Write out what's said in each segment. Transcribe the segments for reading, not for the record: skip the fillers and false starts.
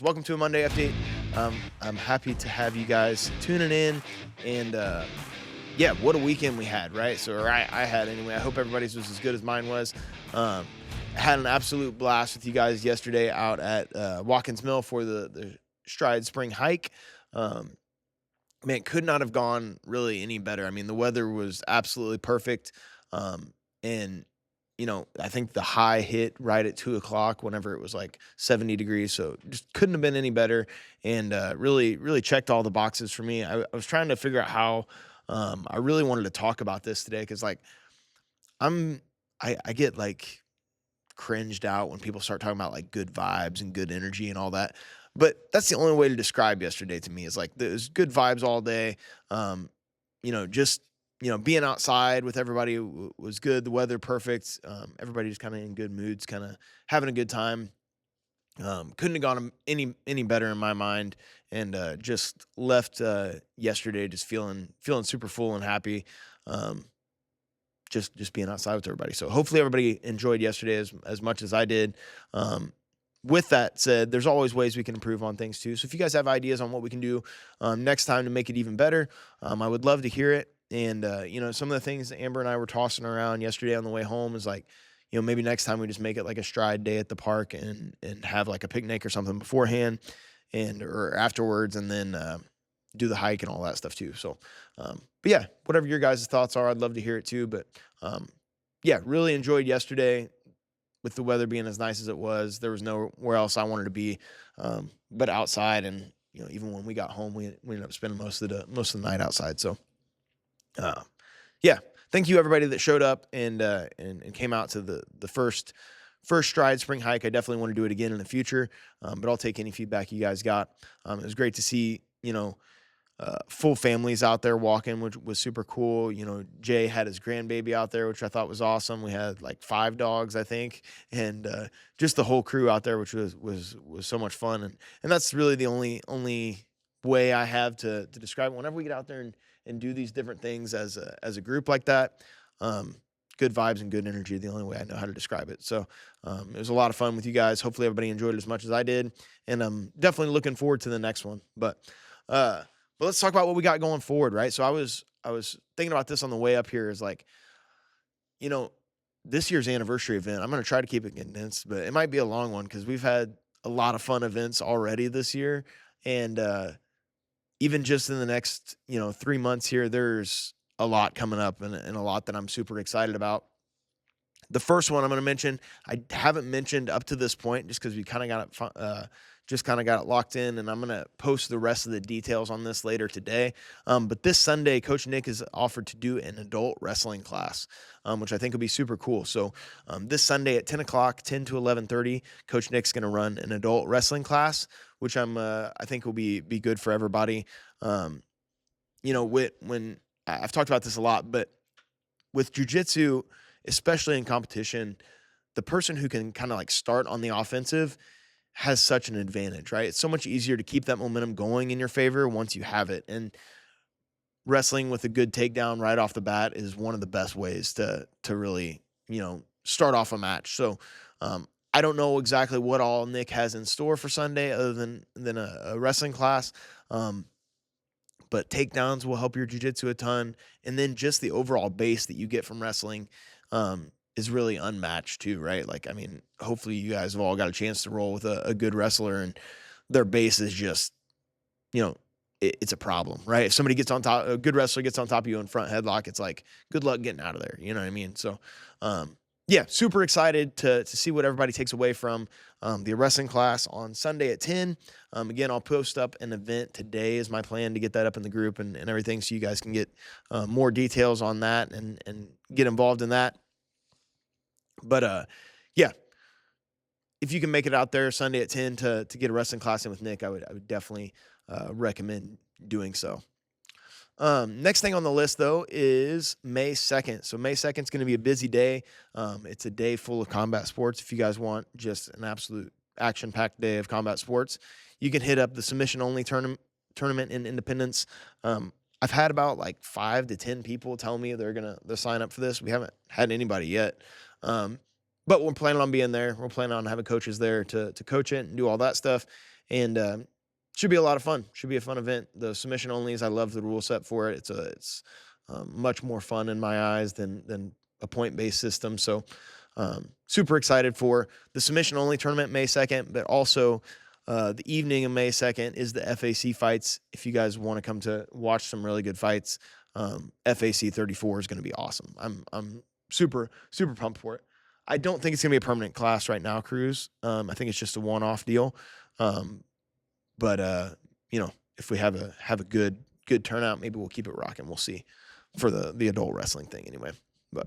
Welcome to a Monday update. I'm happy to have you guys tuning in, and yeah, what a weekend we had, right? So, or I had anyway. I hope everybody's was as good as mine was. I had an absolute blast with you guys yesterday out at Watkins Mill for the Stride Spring Hike. Um, Man, could not have gone really any better. I mean, the weather was absolutely perfect. And I think the high hit right at 2 o'clock whenever it was like 70 degrees. So just couldn't have been any better. And really, really checked all the boxes for me. I was trying to figure out how I really wanted to talk about this today because like I'm I get like cringed out when people start talking about like good vibes and good energy and all that. But that's the only way to describe yesterday to me is like there's good vibes all day. Um, just being outside with everybody was good. The weather perfect. Everybody just kind of in good moods, kind of having a good time. Couldn't have gone any better in my mind, and just left yesterday just feeling super full and happy. Um, just being outside with everybody. So hopefully everybody enjoyed yesterday as much as I did. With that said, there's always ways we can improve on things too. So if you guys have ideas on what we can do next time to make it even better, I would love to hear it. And some of the things that Amber and I were tossing around yesterday on the way home is like, maybe next time we just make it like a stride day at the park and have like a picnic or something beforehand and or afterwards, and then do the hike and all that stuff too. So, but yeah, whatever your guys' thoughts are, I'd love to hear it too. But yeah, really enjoyed yesterday with the weather being as nice as it was. There was nowhere else I wanted to be, but outside. And even when we got home, we ended up spending most of the night outside. So, yeah, thank you everybody that showed up and came out to the first Stride Spring Hike. I definitely want to do it again in the future, but I'll take any feedback you guys got. It was great to see full families out there walking, which was super cool. Jay had his grandbaby out there, which I thought was awesome. We had like 5 dogs, I think, and just the whole crew out there, which was so much fun. And that's really the only way I have to describe it. Whenever we get out there and do these different things as a group like that, good vibes and good energy are the only way I know how to describe it. So it was a lot of fun with you guys. Hopefully everybody enjoyed it as much as I did, and I'm definitely looking forward to the next one. But let's talk about what we got going forward, right? So I was thinking about this on the way up here is like, this year's anniversary event, I'm going to try to keep it condensed, but it might be a long one because we've had a lot of fun events already this year. And even just in the next, 3 months here, there's a lot coming up and a lot that I'm super excited about. The first one I'm going to mention, I haven't mentioned up to this point just because we kind of got it just kind of got it locked in, and I'm going to post the rest of the details on this later today. But this Sunday, Coach Nick has offered to do an adult wrestling class, which I think will be super cool. So this Sunday at 10 o'clock, 10 to 11:30, Coach Nick's going to run an adult wrestling class, which I think will be good for everybody. When I've talked about this a lot, but with jiu-jitsu, especially in competition, the person who can kind of like start on the offensive has such an advantage, right? It's so much easier to keep that momentum going in your favor once you have it. And wrestling with a good takedown right off the bat is one of the best ways to really, start off a match. So I don't know exactly what all Nick has in store for Sunday other than a wrestling class. But takedowns will help your jiu-jitsu a ton. And then just the overall base that you get from wrestling is really unmatched too, right? Like, I mean, hopefully you guys have all got a chance to roll with a good wrestler, and their base is just, it's a problem, right? If somebody gets on top, a good wrestler gets on top of you in front headlock, it's like, good luck getting out of there. You know what I mean? So, yeah, super excited to see what everybody takes away from the wrestling class on Sunday at 10. Again, I'll post up an event today is my plan to get that up in the group and everything, so you guys can get more details on that and get involved in that. But yeah, if you can make it out there Sunday at 10 to get a wrestling class in with Nick, I would definitely recommend doing so. Next thing on the list, though, is May 2nd. So May 2nd is going to be a busy day. It's a day full of combat sports. If you guys want just an absolute action-packed day of combat sports, you can hit up the submission-only tournament in Independence. I've had about like 5 to 10 people tell me they'll sign up for this. We haven't had anybody yet. But we're planning on being there. We're planning on having coaches there to coach it and do all that stuff. and should be a lot of fun. Should be a fun event. The submission onlys, I love the rule set for it. It's much more fun in my eyes than a point based system. So super excited for the submission only tournament May 2nd, but also the evening of May 2nd is the FAC fights. If you guys want to come to watch some really good fights, FAC 34 is going to be awesome. I'm super pumped for it. I don't think it's going to be a permanent class right now, Cruz. I think it's just a one-off deal. But if we have a good turnout, maybe we'll keep it rocking. We'll see for the adult wrestling thing anyway. But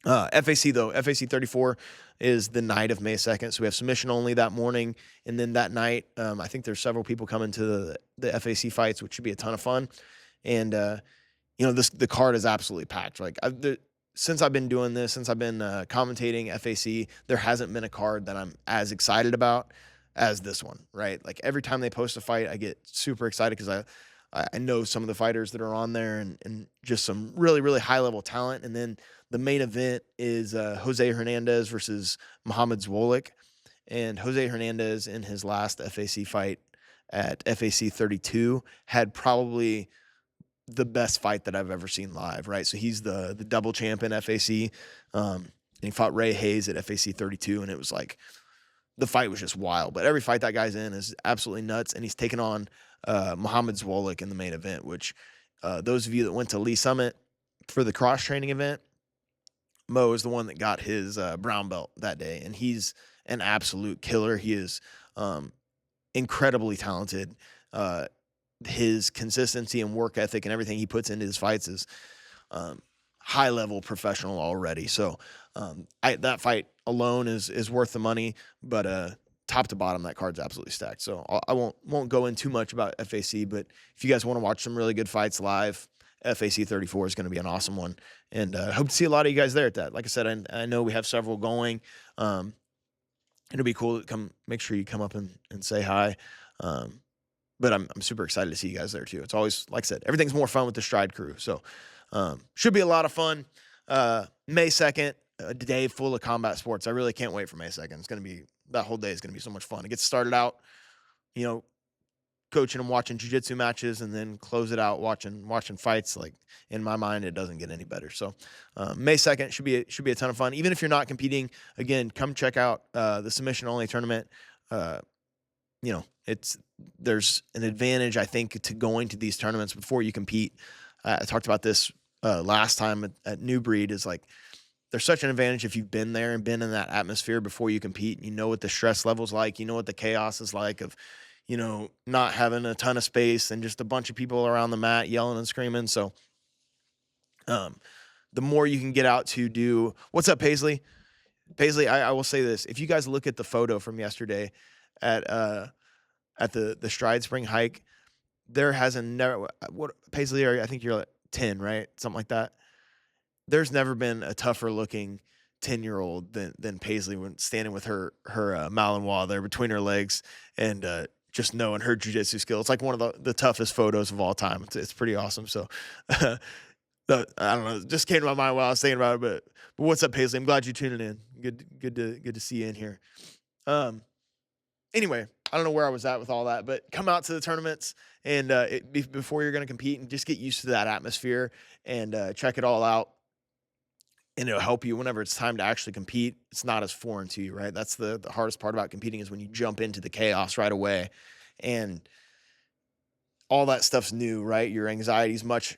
FAC 34 is the night of May 2nd. So we have submission only that morning, and then that night, I think there's several people coming to the FAC fights, which should be a ton of fun. And the card is absolutely packed. Like since I've been doing this, since I've been commentating FAC, there hasn't been a card that I'm as excited about as this one, right? Like every time they post a fight, I get super excited because I know some of the fighters that are on there and just some really, really high level talent. And then the main event is Jose Hernandez versus Muhammad Zwolik. And Jose Hernandez in his last FAC fight at FAC 32 had probably the best fight that I've ever seen live, right? So he's the double champ in FAC. And he fought Ray Hayes at FAC 32, and it was like the fight was just wild. But every fight that guy's in is absolutely nuts, and he's taking on Muhammad Zwolik in the main event, which those of you that went to Lee Summit for the cross-training event, Mo is the one that got his brown belt that day, and he's an absolute killer. He is incredibly talented. His consistency and work ethic and everything he puts into his fights is high-level professional already. So that fight alone is worth the money, but top to bottom, that card's absolutely stacked. So I won't go in too much about FAC, but if you guys want to watch some really good fights live, FAC 34 is going to be an awesome one, and I hope to see a lot of you guys there at that. Like I said, I know we have several going. It'll be cool to make sure you come up and say hi. But I'm super excited to see you guys there too. It's always, like I said, everything's more fun with the Stride crew. So should be a lot of fun. May 2nd, a day full of combat sports. I really can't wait for May 2nd. It's going to be, that whole day is going to be so much fun. It gets started out, coaching and watching jiu-jitsu matches, and then close it out watching fights. Like, in my mind, it doesn't get any better. So May 2nd should be a ton of fun. Even if you're not competing, again, come check out the submission only tournament. There's an advantage, I think, to going to these tournaments before you compete. I talked about this last time at New Breed, is like, there's such an advantage if you've been there and been in that atmosphere before you compete. You know what the stress level's like. You know what the chaos is like of, not having a ton of space and just a bunch of people around the mat yelling and screaming. So the more you can get out to do, what's up, Paisley? Paisley, I will say this. If you guys look at the photo from yesterday at the Stride Spring hike, there hasn't never, what, Paisley, I think you're like 10, right? Something like that. There's never been a tougher looking 10-year-old than Paisley when standing with her Malinois there between her legs and just knowing her jiu-jitsu skill. It's like one of the toughest photos of all time. It's pretty awesome. So I don't know, it just came to my mind while I was thinking about it, but what's up, Paisley? I'm glad you're tuning in. Good to see you in here. Anyway, I don't know where I was at with all that, but come out to the tournaments and before you're going to compete, and just get used to that atmosphere and check it all out. And it'll help you whenever it's time to actually compete. It's not as foreign to you, right? That's the hardest part about competing, is when you jump into the chaos right away and all that stuff's new, right? Your anxiety is much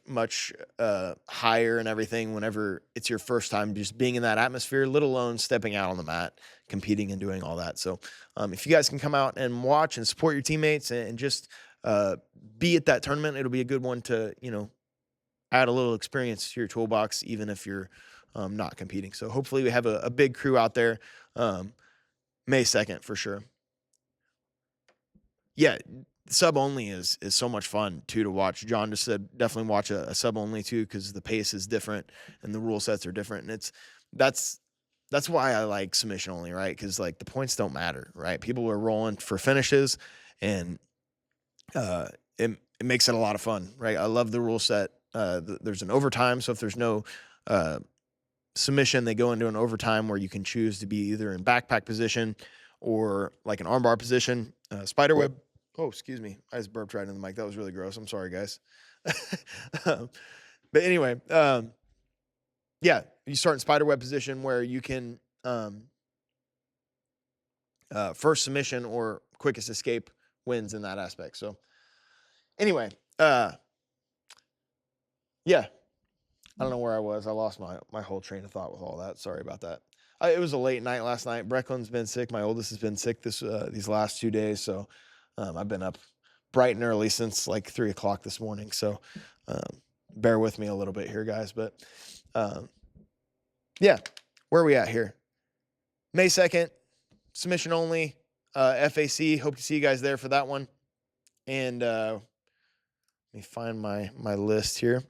higher and everything whenever it's your first time just being in that atmosphere, let alone stepping out on the mat, competing and doing all that. So if you guys can come out and watch and support your teammates and just be at that tournament, it'll be a good one to, add a little experience to your toolbox, even if you're not competing. So hopefully we have a big crew out there May 2nd for sure. Yeah, sub only is so much fun too to watch. John just said definitely watch a sub only too, because the pace is different and the rule sets are different, and that's why I like submission only, right? Because like the points don't matter, right? People are rolling for finishes, and it makes it a lot of fun, right? I love the rule set. There's an overtime, so if there's no submission, they go into an overtime where you can choose to be either in backpack position or like an armbar position. Spiderweb. Oh, excuse me. I just burped right in the mic. That was really gross. I'm sorry, guys. Um, but anyway, yeah, you start in spiderweb position where you can first submission or quickest escape wins in that aspect. So anyway, yeah, I don't know where I was. I lost my whole train of thought with all that. Sorry about that. It was a late night last night. Brecklin's been sick. My oldest has been sick these last 2 days. So I've been up bright and early since like 3 o'clock this morning. So bear with me a little bit here, guys. But yeah, where are we at here? May 2nd, submission only, FAC. Hope to see you guys there for that one. And let me find my list here.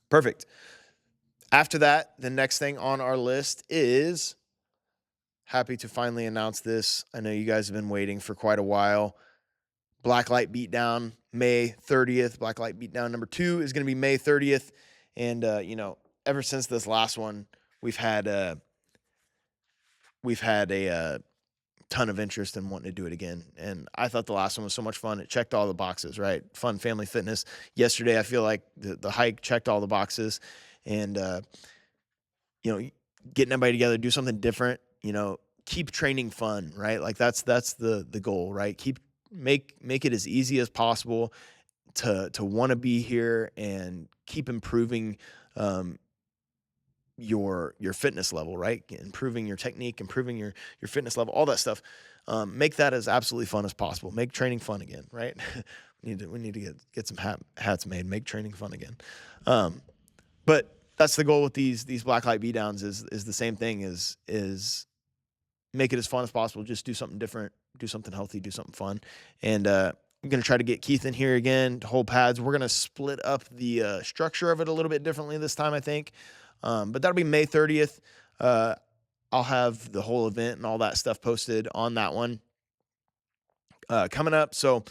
Perfect. After that, the next thing on our list is, happy to finally announce this. I know you guys have been waiting for quite a while. Blacklight Beatdown, May 30th. Blacklight Beatdown number 2 is going to be May 30th. And, ever since this last one, we've had a ton of interest in wanting to do it again. And I thought the last one was so much fun. It checked all the boxes, right? Fun, family, fitness. Yesterday, I feel like the hike checked all the boxes. And, getting everybody together, do something different, keep training fun, right? Like that's the goal, right? Make it as easy as possible to want to be here and keep improving, your fitness level, right? Improving your technique, improving your fitness level, all that stuff. Make that as absolutely fun as possible. Make training fun again, right? we need to get some hats made, make training fun again. But that's the goal with these Blacklight Beatdowns is the same thing, is make it as fun as possible. Just do something different, do something healthy, do something fun. And I'm going to try to get Keith in here again to hold pads. We're going to split up the structure of it a little bit differently this time, I think. But that'll be May 30th. I'll have the whole event and all that stuff posted on that one coming up. So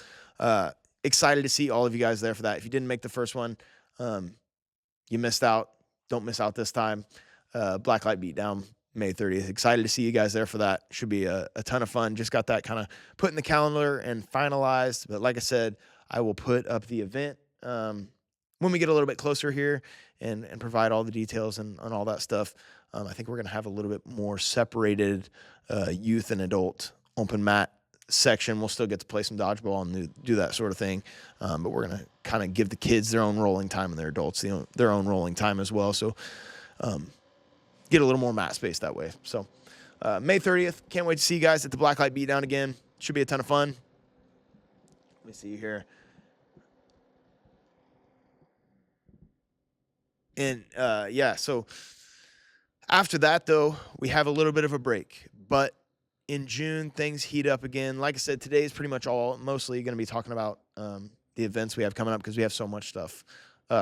excited to see all of you guys there for that. If you didn't make the first one, you missed out. Don't miss out this time. Blacklight Beatdown, May 30th. Excited to see you guys there for that. Should be a ton of fun. Just got that kind of put in the calendar and finalized. But like I said, I will put up the event when we get a little bit closer here and provide all the details and all that stuff. I think we're going to have a little bit more separated youth and adult open mat section. We'll still get to play some dodgeball and do that sort of thing. But we're going to kind of give the kids their own rolling time and their adults their own rolling time as well. So get a little more mat space that way. So May 30th, can't wait to see you guys at the Blacklight Beatdown again. Should be a ton of fun. Let me see here. And so after that, though, we have a little bit of a break. But in June, things heat up again. Like I said, today is pretty much mostly going to be talking about the events we have coming up because we have so much stuff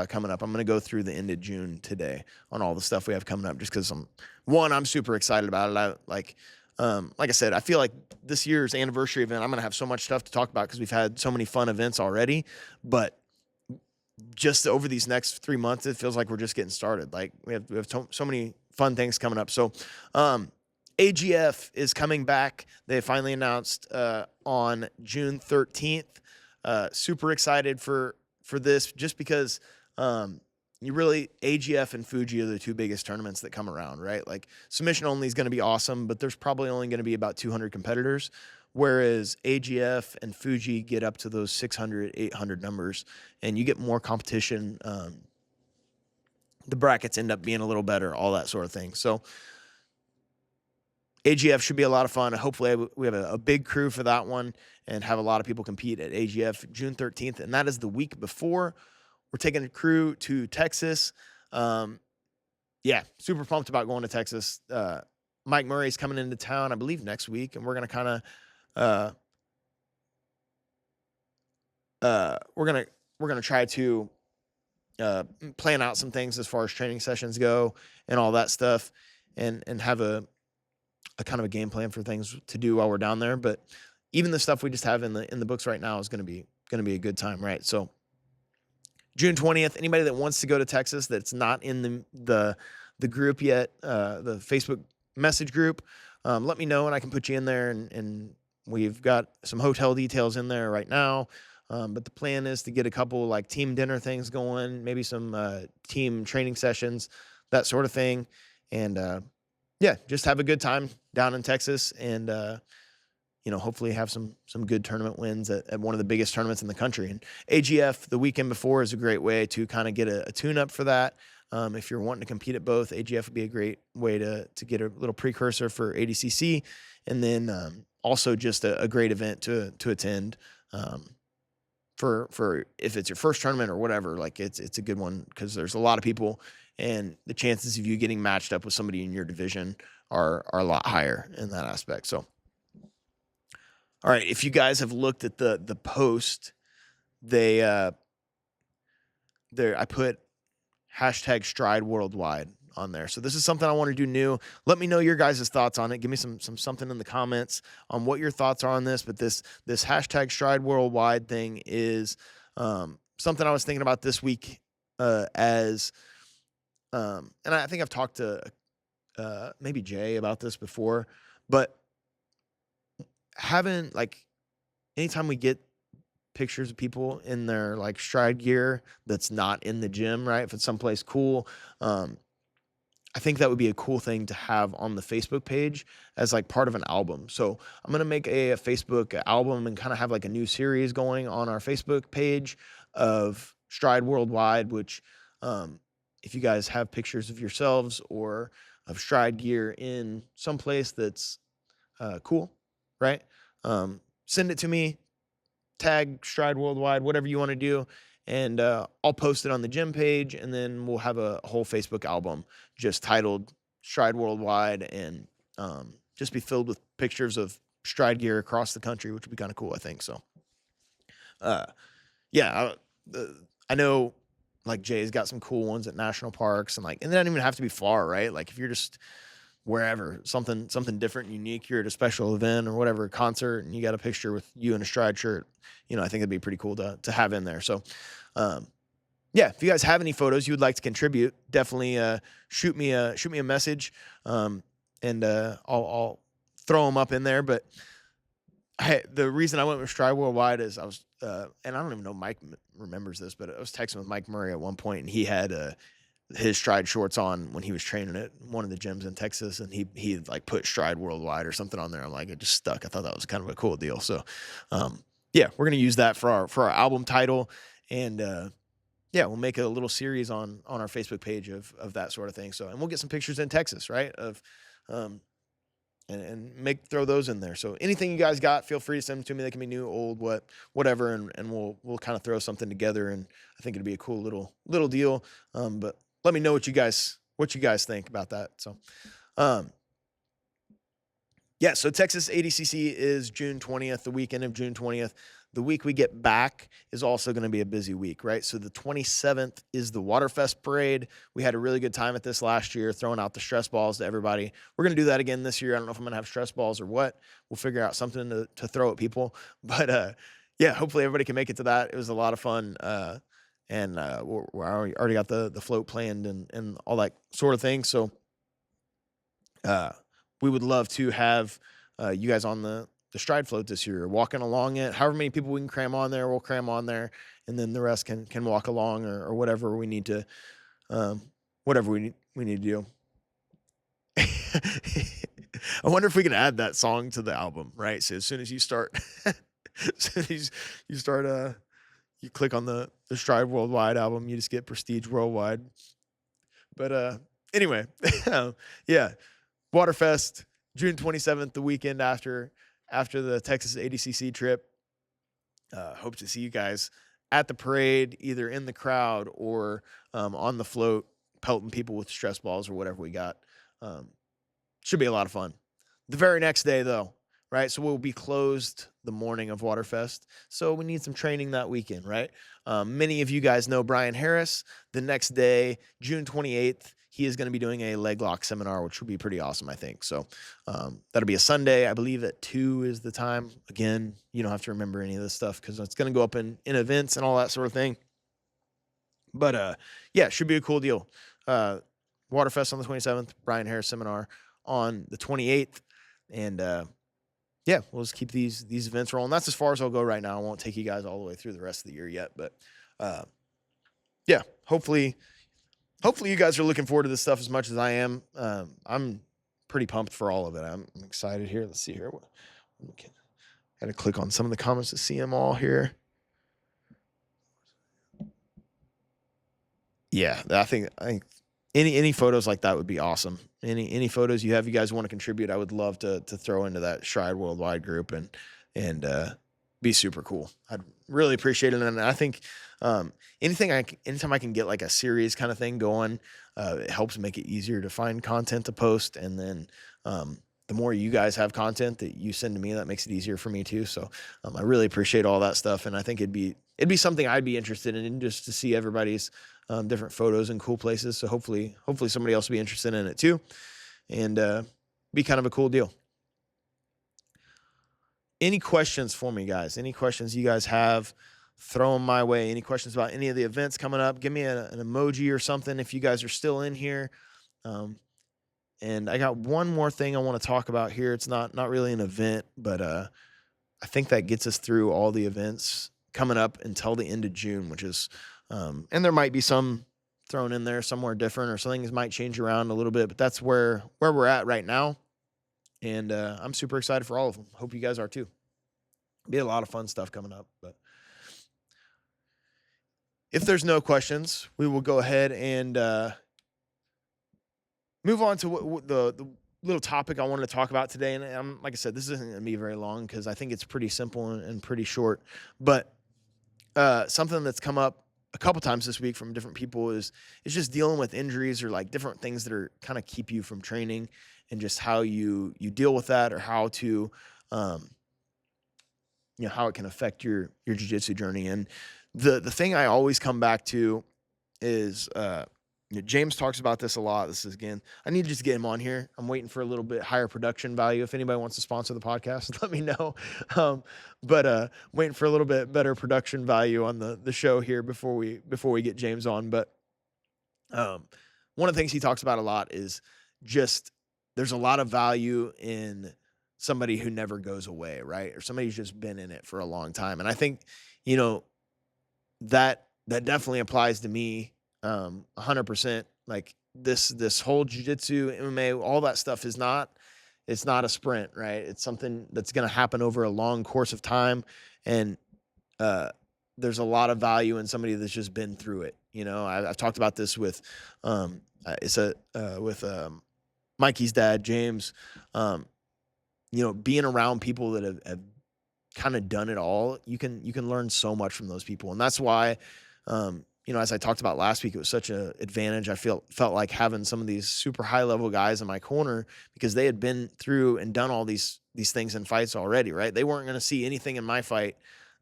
coming up. I'm going to go through the end of June today on all the stuff we have coming up just because I'm super excited about it. Like I said, I feel like this year's anniversary event, I'm going to have so much stuff to talk about because we've had so many fun events already. But just over these next 3 months, it feels like we're just getting started. Like we have so many fun things coming up. So AGF is coming back. They finally announced on June 13th. Super excited for this just because AGF and Fuji are the two biggest tournaments that come around, right? Like submission only is going to be awesome, but there's probably only going to be about 200 competitors. Whereas AGF and Fuji get up to those 600, 800 numbers, and you get more competition. The brackets end up being a little better, all that sort of thing. So AGF should be a lot of fun. Hopefully we have a big crew for that one and have a lot of people compete at AGF June 13th. And that is the week before. We're taking a crew to Texas. Super pumped about going to Texas. Mike Murray's coming into town, I believe, next week, and we're going to kind of we're gonna try to plan out some things as far as training sessions go and all that stuff, and have a kind of a game plan for things to do while we're down there. But even the stuff we just have in the books right now is gonna be a good time, right? So June 20th, anybody that wants to go to Texas that's not in the group yet, the Facebook message group, let me know and I can put you in there and we've got some hotel details in there right now. But the plan is to get a couple like team dinner things going, maybe some team training sessions, that sort of thing. And yeah, just have a good time down in Texas, and hopefully have some good tournament wins at one of the biggest tournaments in the country. And AGF the weekend before is a great way to kind of get a tune up for that. If you're wanting to compete at both, AGF would be a great way to get a little precursor for ADCC, and then also just a great event to attend. For if it's your first tournament or whatever, like it's a good one because there's a lot of people, and the chances of you getting matched up with somebody in your division are a lot higher in that aspect. So, all right, if you guys have looked at the post, I put hashtag Stride Worldwide on there. So this is something I want to do new. Let me know your guys' thoughts on it. Give me something in the comments on what your thoughts are on this. But this hashtag Stride Worldwide thing is something I was thinking about this week and I think I've talked to maybe Jay about this before, but having like anytime we get pictures of people in their like stride gear that's not in the gym, right? If it's someplace cool, I think that would be a cool thing to have on the Facebook page as like part of an album. So I'm going to make a Facebook album and kind of have like a new series going on our Facebook page of Stride Worldwide, which if you guys have pictures of yourselves or of stride gear in someplace that's cool, right? Send it to me, tag Stride Worldwide, whatever you want to do. And I'll post it on the gym page, and then we'll have a whole Facebook album just titled Stride Worldwide, and just be filled with pictures of stride gear across the country, which would be kind of cool, I think. So, yeah, I know like Jay's got some cool ones at national parks, and it doesn't even have to be far, right? Like if you're just wherever, something different and unique, you're at a special event or whatever, a concert, and you got a picture with you in a stride shirt, I think it'd be pretty cool to have in there. So, yeah, if you guys have any photos you would like to contribute, definitely shoot me a message, and I'll throw them up in there. But the reason I went with Stride Worldwide is I was, and I don't even know Mike remembers this, but I was texting with Mike Murray at one point, and he had his stride shorts on when he was training at one of the gyms in Texas, and he like put Stride Worldwide or something on there. I'm like, it just stuck. I thought that was kind of a cool deal. So, yeah, we're gonna use that for our album title, and yeah, we'll make a little series on our Facebook page of that sort of thing. So, and we'll get some pictures in Texas, right? Of and throw those in there. So anything you guys got, feel free to send them to me. They can be new, old, whatever, and we'll kind of throw something together, and I think it'd be a cool little deal. But let me know what you guys think about that. So, yeah, so Texas ADCC is June 20th, the weekend of June 20th. The week we get back is also going to be a busy week, right? So the 27th is the Waterfest parade. We had a really good time at this last year, throwing out the stress balls to everybody. We're going to do that again this year. I don't know if I'm going to have stress balls or what. We'll figure out something to throw at people. But yeah, hopefully everybody can make it to that. It was a lot of fun. And we already got the float planned and all that sort of thing. So we would love to have you guys on the stride float this year, walking along it. However many people we can cram on there, we'll cram on there, and then the rest can walk along or whatever we need to, whatever we need to do. I wonder if we can add that song to the album, right? So as soon as you start, you click on the Stride Worldwide album, you just get Prestige Worldwide. But anyway, yeah, Waterfest, June 27th, the weekend after the Texas ADCC trip. Hope to see you guys at the parade, either in the crowd or on the float, pelting people with stress balls or whatever we got. Should be a lot of fun. The very next day, though, right? So we'll be closed the morning of Waterfest. So we need some training that weekend, right? Many of you guys know Brian Harris. The next day, June 28th, he is going to be doing a leg lock seminar, which will be pretty awesome, I think. So that'll be a Sunday. I believe at 2 is the time. Again, you don't have to remember any of this stuff because it's going to go up in events and all that sort of thing. But yeah, it should be a cool deal. Waterfest on the 27th, Brian Harris seminar on the 28th. And yeah, we'll just keep these events rolling. That's as far as I'll go right now. I won't take you guys all the way through the rest of the year yet, but uh, yeah, hopefully you guys are looking forward to this stuff as much as I am. I'm pretty pumped for all of it. I'm excited here. Let's see here. Got to click on some of the comments to see them all here. Yeah, I think any photos like that would be awesome. Any photos you have, you guys want to contribute, I would love to throw into that Stride Worldwide group and be super cool. I'd really appreciate it, and I think anytime I can get like a series kind of thing going, it helps make it easier to find content to post, and then the more you guys have content that you send to me, that makes it easier for me too. So I really appreciate all that stuff, and I think it'd be something I'd be interested in, just to see everybody's different photos and cool places. So hopefully somebody else will be interested in it too, and be kind of a cool deal. Any questions for me, guys? Any questions you guys have, throw them my way. Any questions about any of the events coming up? Give me an emoji or something if you guys are still in here. And I got one more thing I want to talk about here. It's not really an event, but I think that gets us through all the events coming up until the end of June, which is, and there might be some thrown in there somewhere different, or some things might change around a little bit, but that's where we're at right now. And I'm super excited for all of them. Hope you guys are too. Be a lot of fun stuff coming up. But if there's no questions, we will go ahead and move on to the little topic I wanted to talk about today. And like I said, this isn't going to be very long because I think it's pretty simple and pretty short. But something that's come up a couple times this week from different people is just dealing with injuries, or like different things that are kind of keep you from training, and just how you deal with that, or how to how it can affect your jiu-jitsu journey. And the thing I always come back to is James talks about this a lot. This is, again, I need to just get him on here. I'm waiting for a little bit higher production value. If anybody wants to sponsor the podcast, let me know. But waiting for a little bit better production value on the show here before we get James on. But one of the things he talks about a lot is just there's a lot of value in somebody who never goes away, right? Or somebody who's just been in it for a long time. And I think, that definitely applies to me 100%. Like this whole jiu-jitsu, MMA, all that stuff it's not a sprint, right? It's something that's going to happen over a long course of time. And there's a lot of value in somebody that's just been through it. I've talked about this with Mikey's dad, James. Being around people that have kind of done it all, you can learn so much from those people. And that's why, as I talked about last week, it was such an advantage. I felt like having some of these super high level guys in my corner, because they had been through and done all these things in fights already, right? They weren't going to see anything in my fight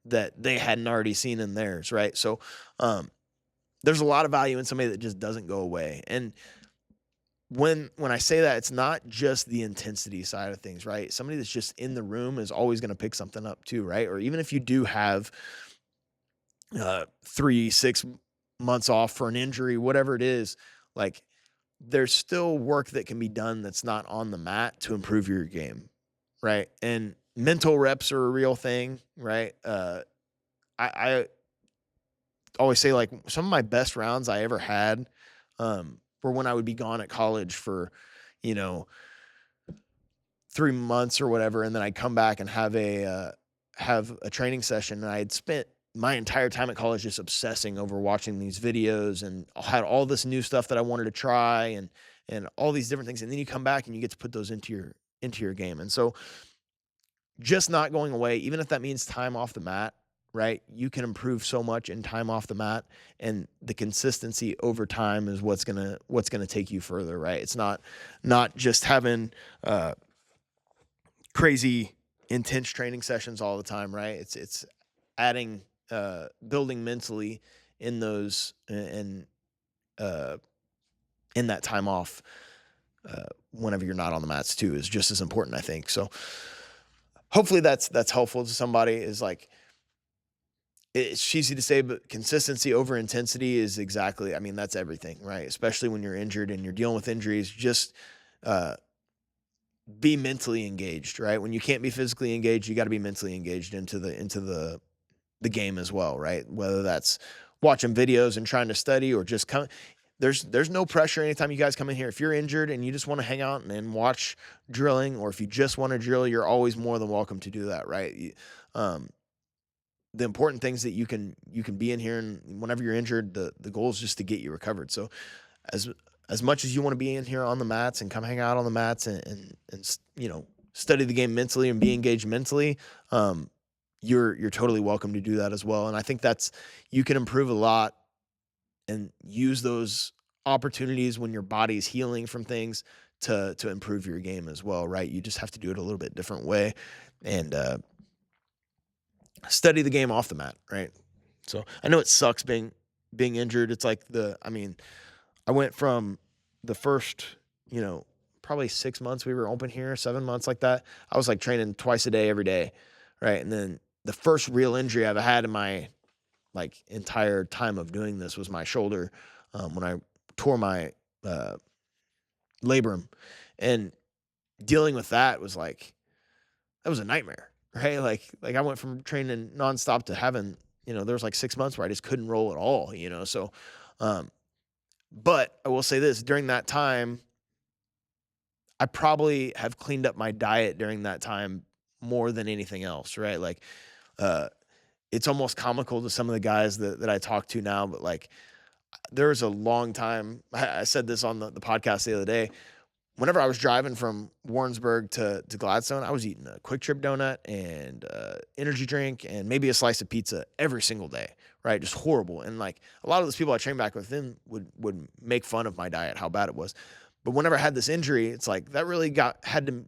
that they hadn't already seen in theirs, right? So there's a lot of value in somebody that just doesn't go away. And when I say that, it's not just the intensity side of things, right? Somebody that's just in the room is always going to pick something up too, right? Or even if you do have 3-6 months off for an injury, whatever it is, like there's still work that can be done that's not on the mat to improve your game, right? And mental reps are a real thing, right? I always say, like, some of my best rounds I ever had were when I would be gone at college for 3 months or whatever, and then I'd come back and have a training session, and I had spent my entire time at college just obsessing over watching these videos, and had all this new stuff that I wanted to try, and all these different things. And then you come back and you get to put those into your game. And so just not going away, even if that means time off the mat, right? You can improve so much in time off the mat, and the consistency over time is what's going to take you further, right? It's not just having crazy intense training sessions all the time, right? It's adding building mentally in those, and in that time off whenever you're not on the mats too, is just as important, I think. So hopefully that's helpful to somebody. Is like, it's cheesy to say, but consistency over intensity is exactly, I mean, that's everything, right? Especially when you're injured and you're dealing with injuries. Just be mentally engaged, right? When you can't be physically engaged, you got to be mentally engaged into the game as well, right? Whether that's watching videos and trying to study or just come. There's no pressure anytime you guys come in here. If you're injured and you just want to hang out and watch drilling, or if you just want to drill, you're always more than welcome to do that, right? The important things that you can be in here, and whenever you're injured, the goal is just to get you recovered. So as much as you want to be in here on the mats and come hang out on the mats and study the game mentally and be engaged mentally, you're totally welcome to do that as well. And I think you can improve a lot and use those opportunities when your body's healing from things to improve your game as well, right? You just have to do it a little bit different way and study the game off the mat, right? So I know it sucks being injured. It's like I went from the first, probably 6 months we were open here, 7 months like that. I was like training twice a day, every day, right? And then the first real injury I've had in my like entire time of doing this was my shoulder, when I tore my labrum, and dealing with that was that was a nightmare, right? Like I went from training nonstop to having, there was like 6 months where I just couldn't roll at all, so, but I will say this, during that time, I probably have cleaned up my diet during that time more than anything else, right? Like, it's almost comical to some of the guys that I talk to now, but like there was a long time, I said this on the podcast the other day, whenever I was driving from Warrensburg to Gladstone, I was eating a Quick Trip donut and energy drink and maybe a slice of pizza every single day, right? Just horrible. And like a lot of those people I trained back with then would make fun of my diet, how bad it was. But whenever I had this injury, it's like that really had to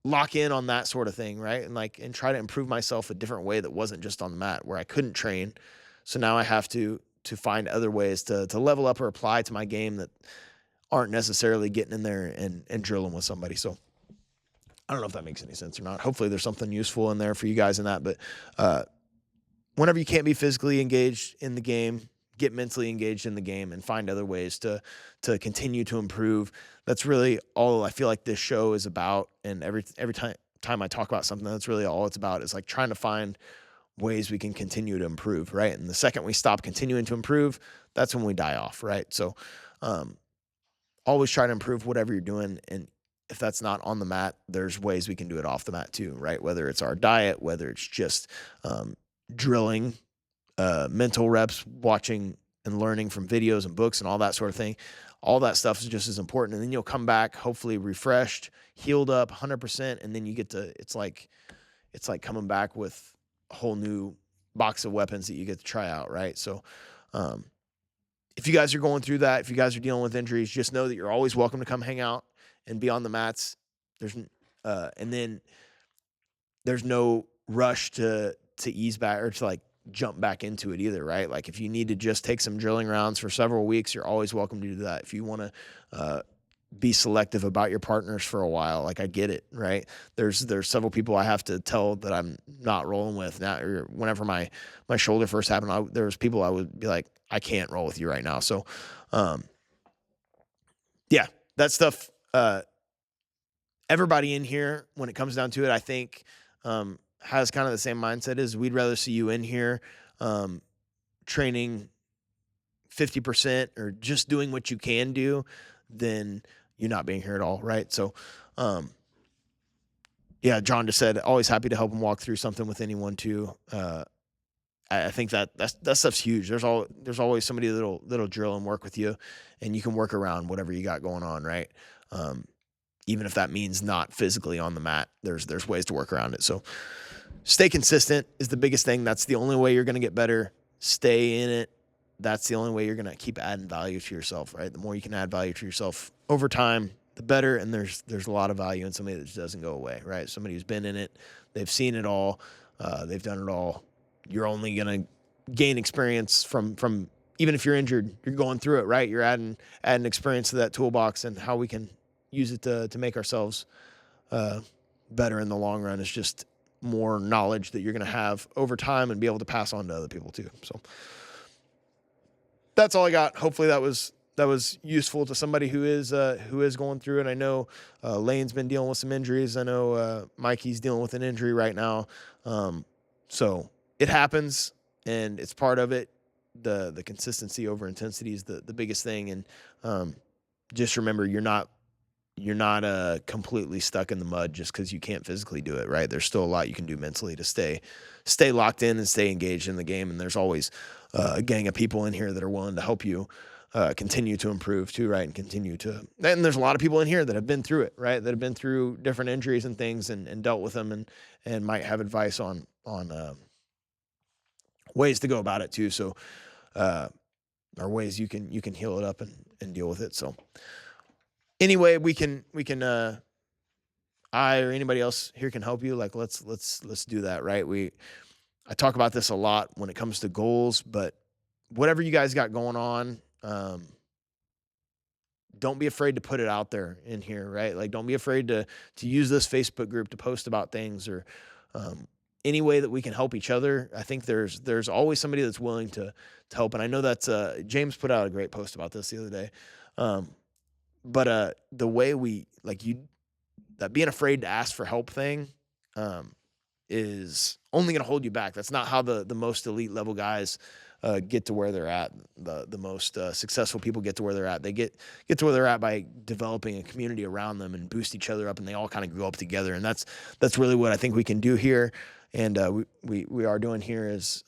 lock in on that sort of thing, right? And try to improve myself a different way that wasn't just on the mat, where I couldn't train. So now I have to find other ways to level up or apply to my game that aren't necessarily getting in there and drilling with somebody. So I don't know if that makes any sense or not. Hopefully there's something useful in there for you guys in that. But whenever you can't be physically engaged in the game, get mentally engaged in the game and find other ways to continue to improve. That's really all I feel like this show is about. And every time I talk about something, that's really all it's about, is like trying to find ways we can continue to improve, right? And the second we stop continuing to improve, that's when we die off, right? So always try to improve whatever you're doing. And if that's not on the mat, there's ways we can do it off the mat too, right? Whether it's our diet, whether it's just drilling, mental reps, watching and learning from videos and books and all that sort of thing. All that stuff is just as important. And then you'll come back hopefully refreshed, healed up 100%. And then you get to, it's like coming back with a whole new box of weapons that you get to try out, right? So if you guys are going through that, if you guys are dealing with injuries, just know that you're always welcome to come hang out and be on the mats. And then there's no rush to ease back or to like jump back into it either, right? Like if you need to just take some drilling rounds for several weeks, you're always welcome to do that. If you want to be selective about your partners for a while, like I get it, right? There's several people I have to tell that I'm not rolling with now. Or whenever my shoulder first happened, there was people I would be like, I can't roll with you right now. So, yeah, that stuff. Everybody in here, when it comes down to it, I think has kind of the same mindset as we'd rather see you in here training 50% or just doing what you can do than you not being here at all, right? So, yeah, John just said, always happy to help him walk through something with anyone too. I think that stuff's huge. There's always somebody that'll drill and work with you, and you can work around whatever you got going on, right? Even if that means not physically on the mat, there's ways to work around it. So stay consistent is the biggest thing. That's the only way you're going to get better. Stay in it. That's the only way you're going to keep adding value to yourself, right? The more you can add value to yourself over time, the better. And there's a lot of value in somebody that just doesn't go away, right? Somebody who's been in it, they've seen it all, they've done it all. You're only going to gain experience from even if you're injured, you're going through it, right? You're adding experience to that toolbox, and how we can use it to make ourselves better in the long run is just more knowledge that you're going to have over time and be able to pass on to other people too. So that's all I got. Hopefully that was that was useful to somebody who is going through it. I know Lane's been dealing with some injuries. I know Mikey's dealing with an injury right now. So it happens, and it's part of it. The consistency over intensity is the biggest thing, and just remember you're not completely stuck in the mud just because you can't physically do it, right? There's still a lot you can do mentally to stay locked in and stay engaged in the game, and there's always a gang of people in here that are willing to help you continue to improve too, right? And and there's a lot of people in here that have been through it, right? That have been through different injuries and things and dealt with them and might have advice on ways to go about it too. So, or ways you can heal it up and deal with it. So anyway, we can I or anybody else here can help you. Like, let's do that, right? I talk about this a lot when it comes to goals, but whatever you guys got going on, don't be afraid to put it out there in here, right? Like, don't be afraid to use this Facebook group to post about things or any way that we can help each other. I think there's always somebody that's willing to help. And I know that's James put out a great post about this the other day. But the way that being afraid to ask for help thing is only going to hold you back. That's not how the most elite level guys get to where they're at. The most successful people get to where they're at. They get to where they're at by developing a community around them and boost each other up, and they all kind of grow up together. And that's really what I think we can do here. And we are doing here is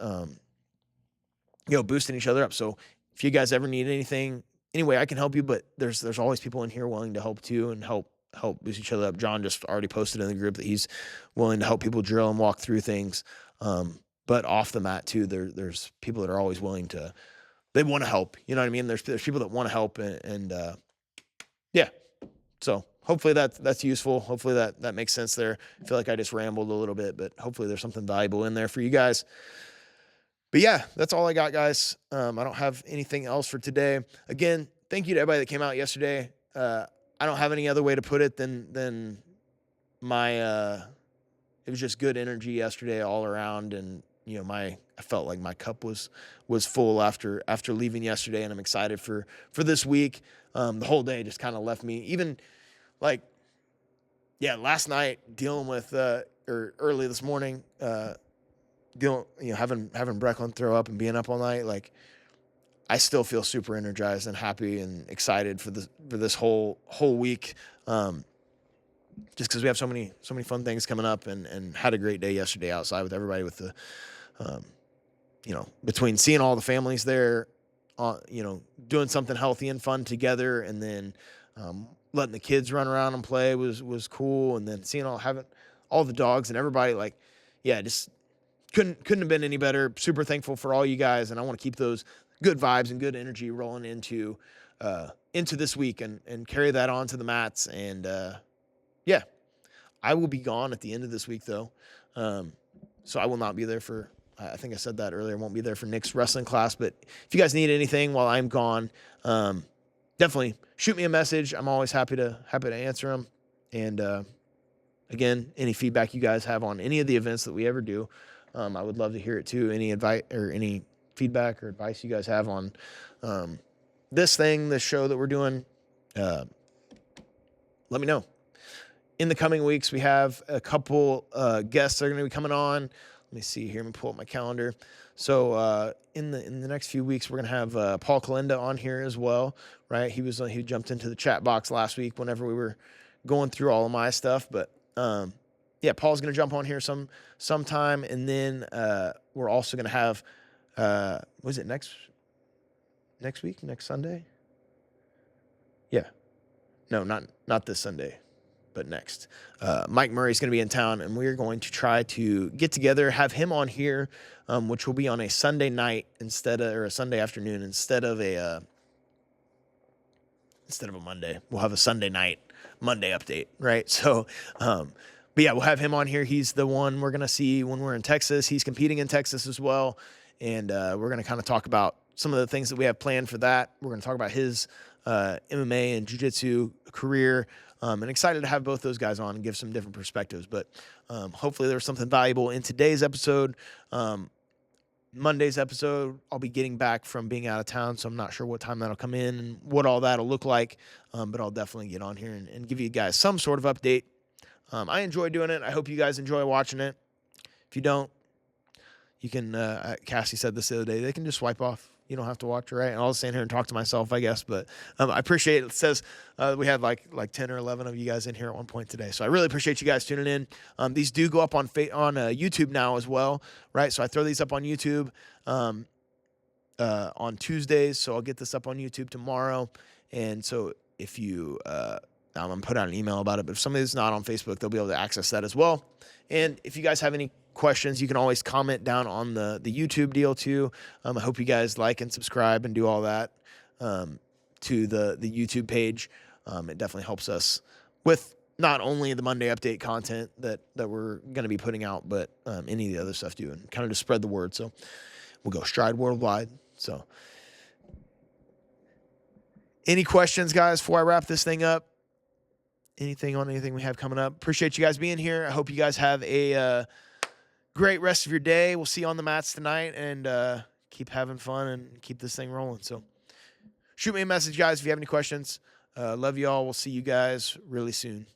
boosting each other up. So if you guys ever need anything, anyway, I can help you, but there's always people in here willing to help too and help boost each other up. John just already posted in the group that he's willing to help people drill and walk through things. But off the mat too, there's people that are always willing to, they want to help. You know what I mean? There's people that want to help and yeah. So hopefully that's useful. Hopefully that makes sense there. I feel like I just rambled a little bit, but hopefully there's something valuable in there for you guys. But yeah, that's all I got, guys. I don't have anything else for today. Again, thank you to everybody that came out yesterday. I don't have any other way to put it than my it was just good energy yesterday all around, and I felt like my cup was full after leaving yesterday, and I'm excited for this week. The whole day just kind of left me, even like last night dealing with or early this morning having Brecklin throw up and being up all night. Like, I still feel super energized and happy and excited for this whole week. Just because we have so many fun things coming up, and had a great day yesterday outside with everybody with the, between seeing all the families there, doing something healthy and fun together, and then letting the kids run around and play was cool, and then having all the dogs and everybody, just couldn't have been any better. Super thankful for all you guys, and I want to keep those good vibes and good energy rolling into this week and carry that on to the mats. And I will be gone at the end of this week though. So I will not be there I think I said that earlier. I won't be there for Nick's wrestling class, but if you guys need anything while I'm gone, definitely shoot me a message. I'm always happy to answer them. And again, any feedback you guys have on any of the events that we ever do, I would love to hear it too. Any advice or any feedback or advice you guys have on this show that we're doing, let me know. In the coming weeks, we have a couple guests that are going to be coming on. Let me see here. Let me pull up my calendar. So in the next few weeks, we're going to have Paul Kalinda on here as well, right? He jumped into the chat box last week whenever we were going through all of my stuff. But Paul's going to jump on here sometime, and then we're also going to have was it next week? Next Sunday? Yeah. No, not this Sunday, but next. Mike Murray's going to be in town, and we're going to try to get together, have him on here, which will be on a Sunday night or a Sunday afternoon instead of a Monday. We'll have a Sunday night, Monday update, right? So, but yeah, we'll have him on here. He's the one we're going to see when we're in Texas. He's competing in Texas as well. And we're going to kind of talk about some of the things that we have planned for that. We're going to talk about his MMA and jiu-jitsu career. And excited to have both those guys on and give some different perspectives. But hopefully there was something valuable in today's episode. Monday's episode, I'll be getting back from being out of town, so I'm not sure what time that'll come in and what all that'll look like. But I'll definitely get on here and give you guys some sort of update. I enjoy doing it. I hope you guys enjoy watching it. If you don't, you can, Cassie said this the other day, they can just swipe off. You don't have to watch it, right? And I'll stand here and talk to myself, I guess. But I appreciate it. It says we had like 10 or 11 of you guys in here at one point today. So I really appreciate you guys tuning in. These do go up on YouTube now as well, right? So I throw these up on YouTube on Tuesdays. So I'll get this up on YouTube tomorrow. And so if you, I'm going to put out an email about it. But if somebody's not on Facebook, they'll be able to access that as well. And if you guys have any questions, you can always comment down on the YouTube deal too. I hope you guys like and subscribe and do all that to the YouTube page. It definitely helps us with not only the Monday update content that we're going to be putting out, but any of the other stuff too, and kind of to spread the word. So we'll go Stride worldwide. So any questions, guys, before I wrap this thing up? Anything we have coming up? Appreciate you guys being here. I hope you guys have a great rest of your day. We'll see you on the mats tonight, and keep having fun and keep this thing rolling. So shoot me a message, guys, if you have any questions. Love you all. We'll see you guys really soon.